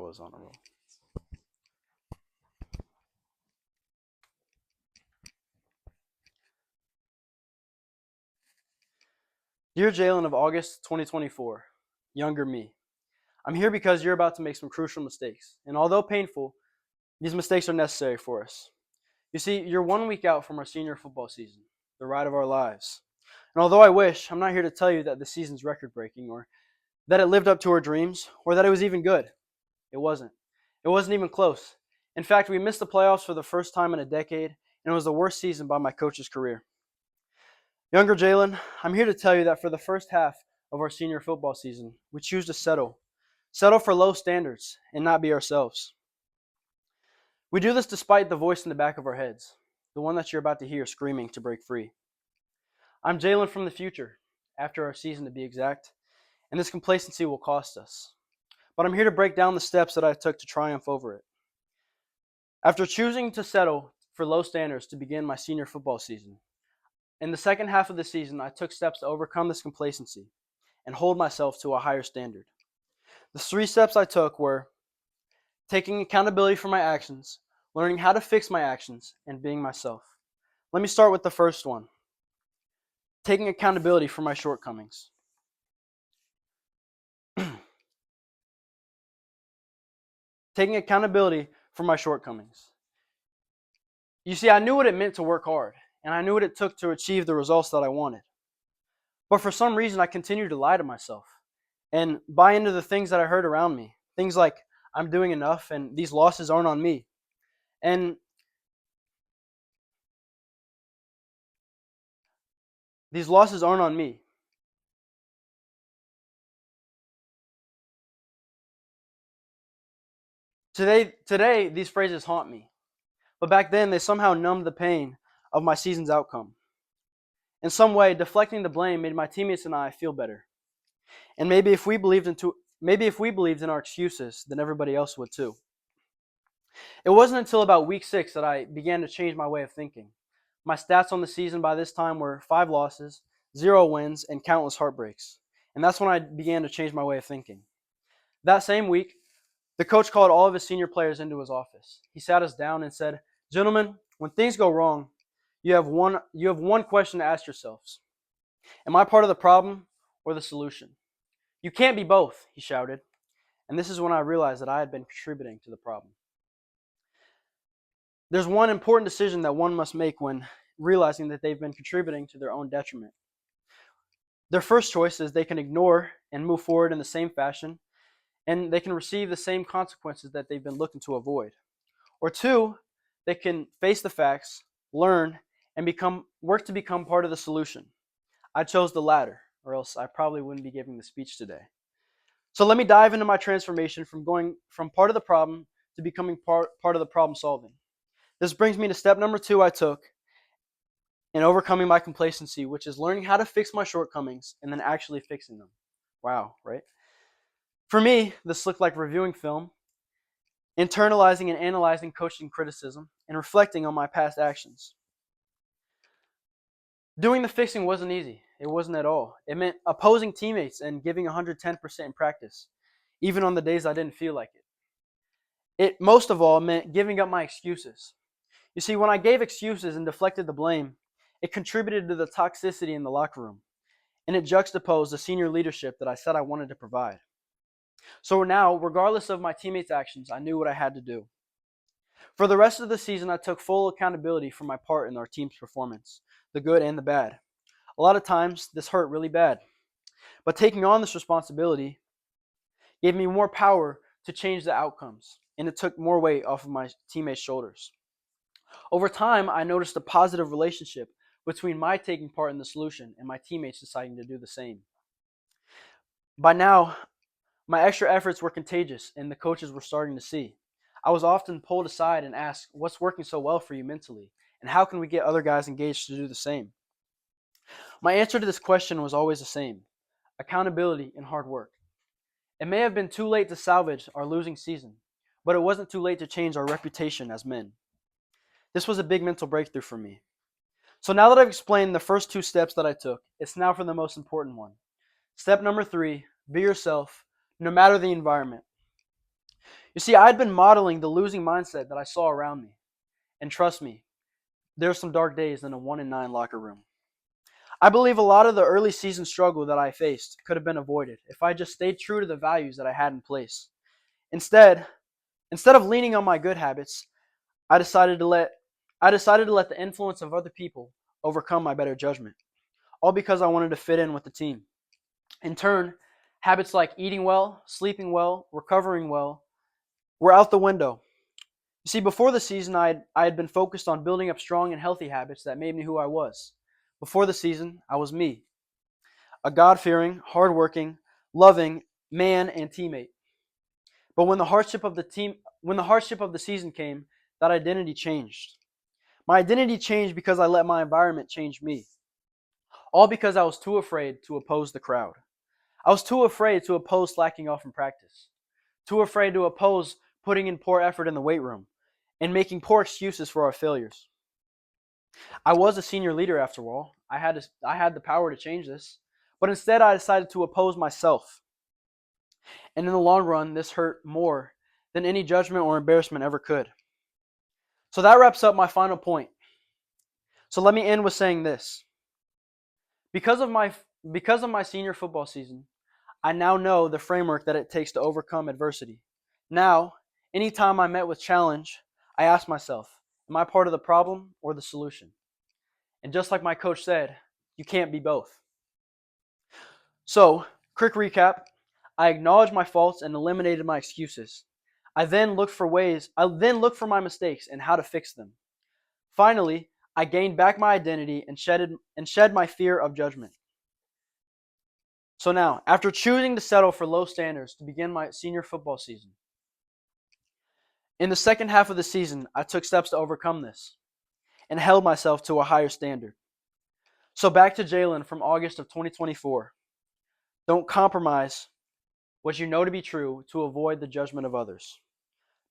was on a roll. Dear Jalen of August 2024, younger me, I'm here because you're about to make some crucial mistakes. And although painful, these mistakes are necessary for us. You see, you're 1 week out from our senior football season, the ride of our lives. And although I wish, I'm not here to tell you that the season's record breaking or that it lived up to our dreams or that it was even good. It wasn't. It wasn't even close. In fact, we missed the playoffs for the first time in a decade, and it was the worst season by my coach's career. Younger Jalen, I'm here to tell you that for the first half of our senior football season, we choose to settle for low standards and not be ourselves. We do this despite the voice in the back of our heads, the one that you're about to hear screaming to break free. I'm Jalen from the future, after our season to be exact, and this complacency will cost us. But I'm here to break down the steps that I took to triumph over it. After choosing to settle for low standards to begin my senior football season, in the second half of the season, I took steps to overcome this complacency and hold myself to a higher standard. The 3 steps I took were taking accountability for my actions, learning how to fix my actions, and being myself. Let me start with the first one, taking accountability for my shortcomings. Taking accountability for my shortcomings. You see, I knew what it meant to work hard, and I knew what it took to achieve the results that I wanted. But for some reason, I continued to lie to myself and buy into the things that I heard around me. Things like, I'm doing enough and these losses aren't on me. And these losses aren't on me. Today, these phrases haunt me. But back then, they somehow numbed the pain of my season's outcome. In some way, deflecting the blame made my teammates and I feel better. And maybe if we believed in our excuses, then everybody else would too. It wasn't until about week 6 that I began to change my way of thinking. My stats on the season by this time were 5 losses, 0 wins, and countless heartbreaks. And that's when I began to change my way of thinking. That same week, the coach called all of his senior players into his office. He sat us down and said, "Gentlemen, when things go wrong, you have one question to ask yourselves. Am I part of the problem or the solution? You can't be both," he shouted. And this is when I realized that I had been contributing to the problem. There's one important decision that one must make when realizing that they've been contributing to their own detriment. Their first choice is they can ignore and move forward in the same fashion, and they can receive the same consequences that they've been looking to avoid. Or 2, they can face the facts, learn, and work to become part of the solution. I chose the latter, or else I probably wouldn't be giving the speech today. So let me dive into my transformation from going from part of the problem to becoming part of the problem solving. This brings me to step number 2 I took in overcoming my complacency, which is learning how to fix my shortcomings and then actually fixing them. Wow, right? For me, this looked like reviewing film, internalizing and analyzing coaching criticism, and reflecting on my past actions. Doing the fixing wasn't easy. It wasn't at all. It meant opposing teammates and giving 110% in practice, even on the days I didn't feel like it. It most of all meant giving up my excuses. You see, when I gave excuses and deflected the blame, it contributed to the toxicity in the locker room, and it juxtaposed the senior leadership that I said I wanted to provide. So now, regardless of my teammates' actions, I knew what I had to do. For the rest of the season, I took full accountability for my part in our team's performance, the good and the bad. A lot of times, this hurt really bad. But taking on this responsibility gave me more power to change the outcomes, and it took more weight off of my teammates' shoulders. Over time, I noticed a positive relationship between my taking part in the solution and my teammates deciding to do the same. By now, my extra efforts were contagious, and the coaches were starting to see. I was often pulled aside and asked, "What's working so well for you mentally? And how can we get other guys engaged to do the same?" My answer to this question was always the same: accountability and hard work. It may have been too late to salvage our losing season, but it wasn't too late to change our reputation as men. This was a big mental breakthrough for me. So now that I've explained the first 2 steps that I took, it's now for the most important one. Step number 3, be yourself, no matter the environment. You see, I had been modeling the losing mindset that I saw around me. And trust me, there's some dark days in a 1-9 locker room. I believe a lot of the early season struggle that I faced could have been avoided if I just stayed true to the values that I had in place. Instead, instead of leaning on my good habits, I decided to let the influence of other people overcome my better judgment, all because I wanted to fit in with the team. In turn, habits like eating well, sleeping well, recovering well were out the window. You see, before the season, I had been focused on building up strong and healthy habits that made me who I was. Before the season, I was me, a God-fearing, hardworking, loving man and teammate. But when the hardship of the season came, that identity changed. My identity changed because I let my environment change me. All because I was too afraid to oppose the crowd. I was too afraid to oppose slacking off in practice. Too afraid to oppose putting in poor effort in the weight room and making poor excuses for our failures. I was a senior leader after all. I had the power to change this. But instead I decided to oppose myself. And in the long run, this hurt more than any judgment or embarrassment ever could. So that wraps up my final point. So let me end with saying this. Because of my senior football season, I now know the framework that it takes to overcome adversity. Now, anytime I'm met with challenge, I ask myself, am I part of the problem or the solution? And just like my coach said, you can't be both. So, quick recap. I acknowledged my faults and eliminated my excuses. I then looked for my mistakes and how to fix them. Finally, I gained back my identity and shed my fear of judgment. So now, after choosing to settle for low standards to begin my senior football season, in the second half of the season, I took steps to overcome this and held myself to a higher standard. So back to Jalen from August of 2024. Don't compromise what you know to be true to avoid the judgment of others.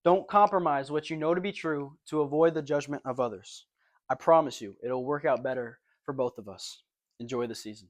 Don't compromise what you know to be true to avoid the judgment of others. I promise you, it'll work out better for both of us. Enjoy the season.